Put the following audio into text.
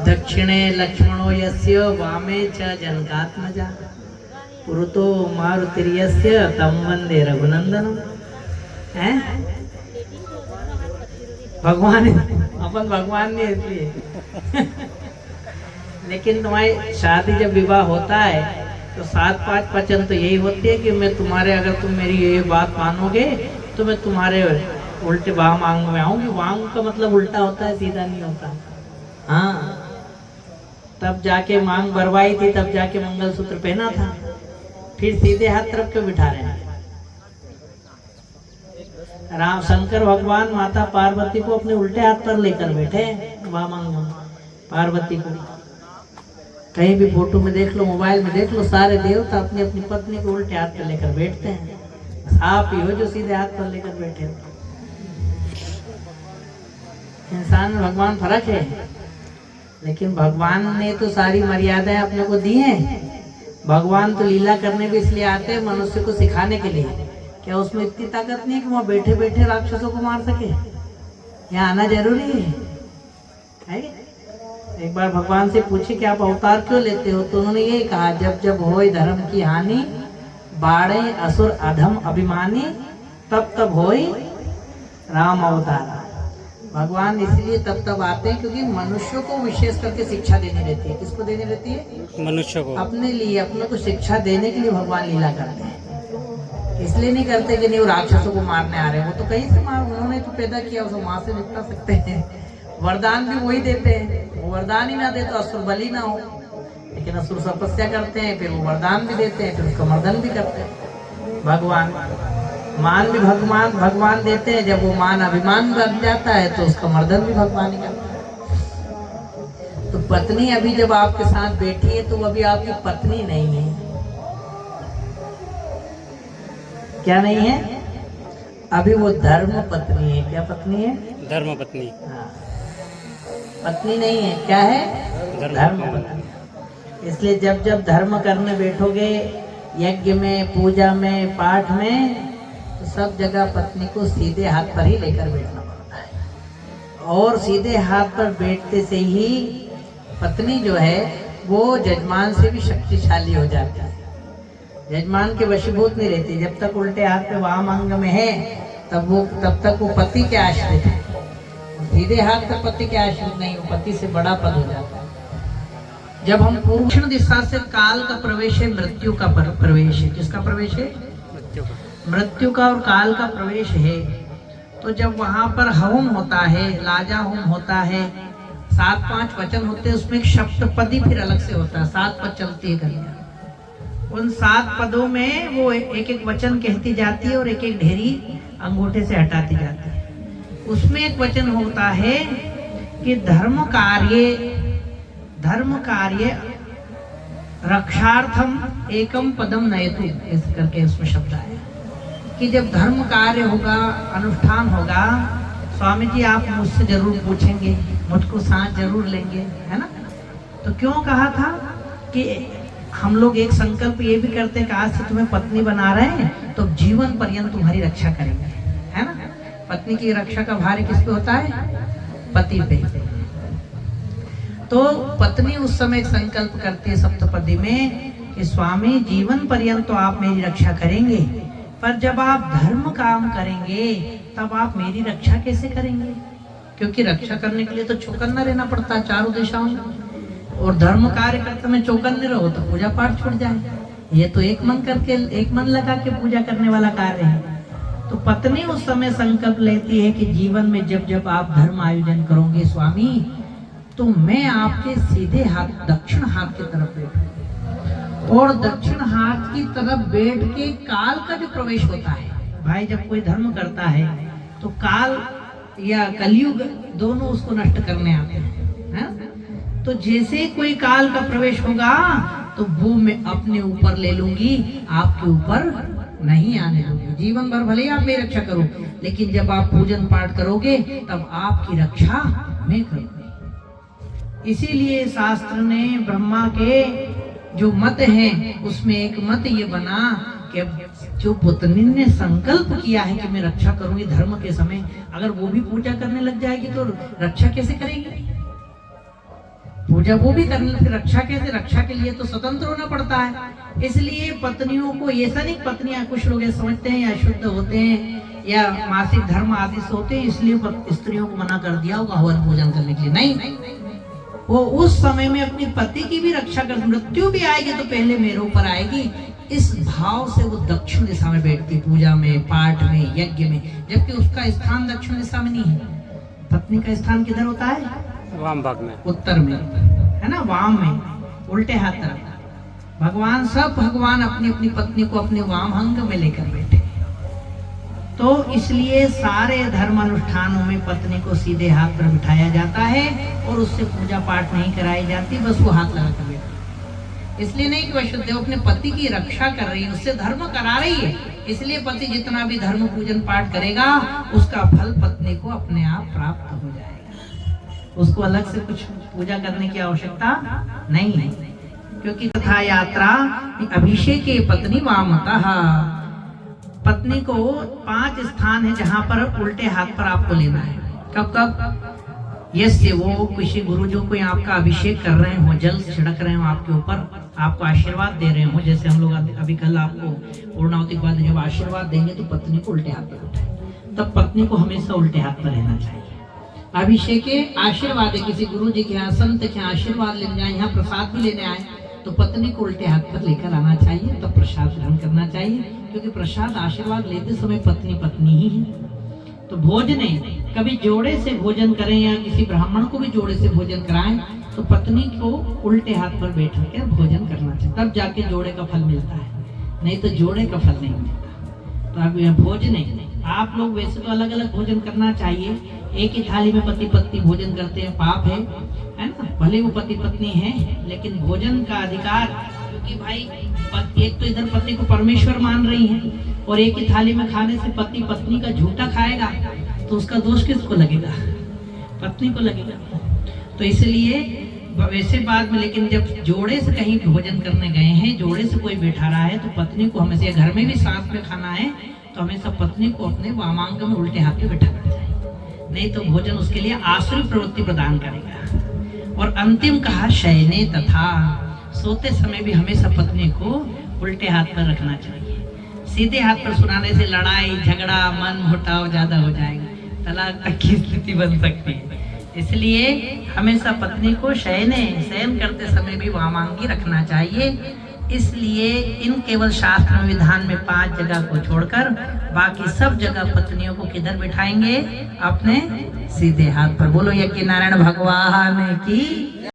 दक्षिणे लक्ष्मणो यस्य वामे च जनकात्मजा पुरुतो मारुतिर्यस्य तं वंदे रघुनंदनम। हैं भगवान अपन भगवान नहीं इसलिए लेकिन तुम्हारी शादी जब विवाह होता है तो 7-5 वचन तो यही होती है कि मैं तुम्हारे, अगर तुम मेरी ये बात मानोगे तो मैं तुम्हारे उल्टे वांग में आऊंगी। वांग का मतलब उल्टा होता है, सीधा नहीं होता। हाँ, तब जाके मांग भरवाई थी, तब जाके मंगलसूत्र पहना था। फिर सीधे हाथ तरफ क्यों बिठा रहे हैं? राम शंकर भगवान माता पार्वती को अपने उल्टे हाथ पर लेकर बैठे, वामंग पार्वती को। कहीं भी फोटो में देख लो, मोबाइल में देख लो, सारे देवता अपनी अपनी पत्नी को उल्टे हाथ पर लेकर बैठते हैं। आप ही हो जो सीधे हाथ पर लेकर बैठे हो। इंसान में भगवान फर्क है, लेकिन भगवान ने तो सारी मर्यादाएं अपने को दी हैं। भगवान तो लीला करने भी इसलिए आते हैं मनुष्य को सिखाने के लिए। क्या उसमें इतनी ताकत नहीं है कि वहाँ बैठे बैठे राक्षसों को मार सके? यहाँ आना जरूरी है? एक बार भगवान से पूछे कि आप अवतार क्यों लेते हो, तो उन्होंने ये कहा, जब जब होए धर्म की हानि, बाड़े असुर अधम अभिमानी, तब तब होए राम अवतार। भगवान इसलिए तब तब आते हैं क्योंकि मनुष्यों को विशेष करके शिक्षा देनी रहती है। किसको देनी रहती है? मनुष्य को। अपने लिए, अपने को शिक्षा देने के लिए भगवान लीला करते हैं। इसलिए नहीं करते कि नहीं वो राक्षसों को मारने आ रहे हैं। वो तो कहीं से मार, उन्होंने तो पैदा किया, उसको वहां से निपटा सकते हैं। वरदान भी वही देते हैं। वो वरदान ही ना दे तो असुर बलि ना हो, लेकिन असुर तपस्या करते हैं, फिर वो वरदान भी देते हैं, फिर उसका मर्दन भी करते हैं। भगवान मान भी भगवान देते हैं। जब वो मान अभिमान बन जाता है तो उसका मर्दन भी भगवान ही करता है। तो पत्नी अभी जब आपके साथ बैठी है तो वो अभी आपकी पत्नी नहीं है। क्या नहीं है? अभी वो धर्म पत्नी है। क्या पत्नी है? धर्म पत्नी। हाँ, पत्नी नहीं है। क्या है? धर्म पत्नी। इसलिए जब जब धर्म करने बैठोगे, यज्ञ में, पूजा में, पाठ में, तो सब जगह पत्नी को सीधे हाथ पर ही लेकर बैठना पड़ता है। और सीधे हाथ पर बैठते से ही पत्नी जो है वो जजमान से भी शक्तिशाली हो जाती है। जजमान के वशीभूत नहीं रहती। जब तक उल्टे हाथ पे वाम अंग में है तब तक वो पति के आश्रित है। सीधे हाथ पे पति के आश्रित नहीं, वो पति से बड़ा पद हो जाता है। जब हम पूर्व दिशा से काल का प्रवेश है, मृत्यु का प्रवेश है। किसका प्रवेश है? मृत्यु का और काल का प्रवेश है। तो जब वहां पर हवन होता है, लाजा होम होता है, 7-5 वचन होते हैं, उसमें एक सप्तपदी फिर अलग से होता है। 7 पद चलती है कन्या। उन 7 पदों में वो एक एक वचन कहती जाती है और एक एक ढेरी अंगूठे से हटाती जाती है। उसमें एक वचन होता है कि धर्म कार्य रक्षार्थम एकम पदम नयतु, इस करके उसमें शब्द आया कि जब धर्म कार्य होगा, अनुष्ठान होगा, स्वामी जी आप मुझसे जरूर पूछेंगे, मुझको साथ जरूर लेंगे, है ना? तो क्यों कहा था कि हम लोग एक संकल्प ये भी करते हैं कि आज से तुम्हें पत्नी बना रहे हैं तो जीवन पर्यंत तुम्हारी रक्षा करेंगे, है ना? पत्नी की रक्षा का भार किस पे होता है? पति पे। तो पत्नी उस समय एक संकल्प करती है सप्तपदी में कि स्वामी जीवन पर्यंत तो आप मेरी रक्षा करेंगे, पर जब आप धर्म काम करेंगे तब आप मेरी रक्षा कैसे करेंगे? क्योंकि रक्षा करने के लिए तो चौकन्ना रहना पड़ता है चारों दिशाओं में, और धर्म कार्य करते में चौकन्ने रहो तो पूजा पाठ छूट जाए। ये तो एक मन लगा के पूजा करने वाला कार्य है। तो पत्नी उस समय संकल्प लेती है कि जीवन में जब जब आप धर्म आयोजन करोगे स्वामी, तो मैं आपके सीधे हाथ, दक्षिण हाथ की तरफ बैठूंगी, और दक्षिण हाथ की तरफ बैठ के काल का जो प्रवेश होता है, भाई जब कोई धर्म करता है तो काल या कलयुग दोनों उसको नष्ट करने आते हैं। तो जैसे कोई काल का प्रवेश होगा तो वो मैं अपने ऊपर ले लूंगी, आपके ऊपर नहीं आने दूंगी। जीवन भर भले आप मेरी रक्षा करो, लेकिन जब आप पूजन पाठ करोगे तब आपकी रक्षा मैं करूंगी। इसीलिए शास्त्र ने ब्रह्मा के जो मत हैं उसमें एक मत ये बना कि जो पत्नी ने संकल्प किया है कि मैं रक्षा करूंगी धर्म के समय, अगर वो भी पूजा करने लग जाएगी तो रक्षा कैसे करेगी? पूजा वो भी करने, फिर रक्षा कैसे? रक्षा के लिए तो स्वतंत्र होना पड़ता है। इसलिए पत्नियों को, ये ऐसा नहीं पत्नियां, कुछ लोग ये समझते हैं या शुद्ध होते हैं या मासिक धर्म आदि से होते हैं इसलिए स्त्रियों को मना कर दिया होगा हवन पूजन करने के लिए। नहीं, वो उस समय में अपने पति की भी रक्षा कर, मृत्यु भी आएगी तो पहले मेरे ऊपर आएगी, इस भाव से वो दक्षिण दिशा में बैठती, पूजा में, पाठ में, यज्ञ में, जबकि उसका स्थान दक्षिण दिशा में नहीं है। पत्नी का स्थान किधर होता है? वाम भाग में, उत्तर में, है ना, वाम में, उल्टे हाथ तरफ। भगवान अपनी अपनी पत्नी को अपने वाम अंग में लेकर बैठे। तो इसलिए सारे धर्म अनुष्ठानों में पत्नी को सीधे हाथ पर बिठाया जाता है और उससे पूजा पाठ नहीं कराई जाती, बस वो हाथ लगा कर बैठी। इसलिए नहीं कि वैष्णोदेव अपने पति की रक्षा कर रही है, उससे धर्म करा रही है। इसलिए पति जितना भी धर्म पूजन पाठ करेगा उसका फल पत्नी को अपने आप प्राप्त हो जाएगा, उसको अलग से कुछ पूजा करने की आवश्यकता नहीं है। क्योंकि तथा यात्रा अभिषेक पत्नी वामतः, पत्नी को 5 स्थान है जहां पर उल्टे हाथ पर आपको लेना है। कब कब? यस्य, वो किसी गुरु जो कोई आपका अभिषेक कर रहे हो, जल छिड़क रहे हो आपके ऊपर, आपको आशीर्वाद दे रहे हो, जैसे हम लोग अभी कल आपको पूर्णाहुति के बाद जब आशीर्वाद देंगे तो पत्नी को उल्टे हाथ पर उठाए, तब पत्नी को हमेशा उल्टे हाथ पर रहना चाहिए। अभिषेक आशीर्वाद है, किसी गुरु जी के यहाँ, संत के यहाँ आशीर्वाद लेने जाए, यहाँ प्रसाद भी लेने आए तो पत्नी को उल्टे हाथ पर लेकर आना चाहिए, तब प्रसाद ग्रहण करना चाहिए। क्योंकि प्रसाद आशीर्वाद लेते समय पत्नी पत्नी ही है। तो भोजन, कभी जोड़े से भोजन करें या किसी ब्राह्मण को भी जोड़े से भोजन कराएं तो पत्नी को उल्टे हाथ पर बैठ कर भोजन करना चाहिए, तब जाके जोड़े का फल मिलता है, नहीं तो जोड़े का फल नहीं मिलता। तो अब भोजन, आप लोग वैसे तो अलग अलग भोजन करना चाहिए, एक ही थाली में पति पत्नी भोजन करते हैं, पाप है ना, भले वो पति पत्नी है, लेकिन भोजन का अधिकार, क्योंकि भाई एक तो इधर पति को परमेश्वर मान रही है और एक ही थाली में खाने से पति पत्नी का झूठा खाएगा तो उसका दोष किसको लगेगा? पत्नी को लगेगा। तो इसलिए वैसे बाद में, लेकिन जब जोड़े से कहीं भोजन करने गए हैं, जोड़े से कोई बैठा रहा है तो पत्नी को हमेशा, घर में भी साथ में खाना है तो हमेशा पत्नी को अपने वामांग में उल्टे हाथ पे बैठाना चाहिए, नहीं तो भोजन उसके लिए आसुरी प्रवृत्ति प्रदान करेगा। और अंतिम कहा शयने तथा, सोते समय भी हमेशा पत्नी को उल्टे हाथ पर रखना चाहिए। सीधे हाथ पर सुनाने से लड़ाई झगड़ा मन मुटाव ज्यादा हो जाएगा, तलाक तक की स्थिति बन सकती है। इसलिए हमेशा पत्नी को शयन करते समय भी वामांगी रखना चाहिए। इसलिए इन केवल शास्त्र विधान में 5 जगह को छोड़कर बाकी सब जगह पत्नियों को किधर बिठाएंगे? अपने सीधे हाथ पर। बोलो यज्ञ नारायण भगवान की।